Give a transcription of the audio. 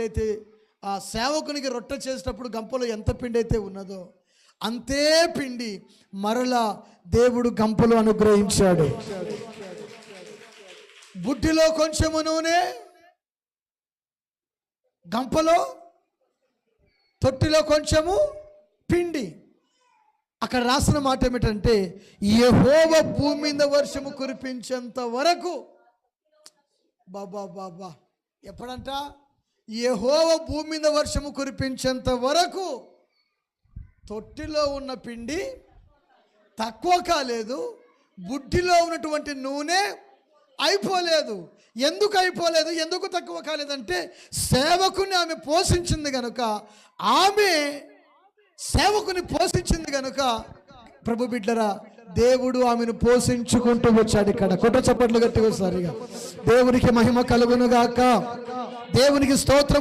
అయితే ఆ సేవకునికి రొట్టె చేసేటప్పుడు గంపలో ఎంత పిండి అయితే ఉన్నదో అంతే పిండి మరలా దేవుడు గంపలో అనుగ్రహించాడు. బుడ్డిలో కొంచెము నూనె, గంపలో తొట్టిలో కొంచెము పిండి. అక్కడ రాసిన మాట ఏమిటంటే, యెహోవా భూమి మీద వర్షము కురిపించేంత వరకు. బాబా బాబా ఎప్పుడంట? యెహోవా భూమి మీద వర్షము కురిపించేంత వరకు తొట్టిలో ఉన్న పిండి తక్కువ కాలేదు, బుడ్డిలో ఉన్నటువంటి నూనె అయిపోలేదు. ఎందుకు అయిపోలేదు, ఎందుకు తక్కువ కాలేదంటే సేవకుని ఆమె పోషించింది కనుక, ఆమె సేవకుని పోషించింది కనుక ప్రభు బిడ్డరా దేవుడు ఆమెను పోషించుకుంటూ వచ్చాడు. ఇక్కడ కొట్ట చప్పట్లు గట్టిగా సరిగా దేవునికి మహిమ కలుగును గాక. దేవునికి స్తోత్రం.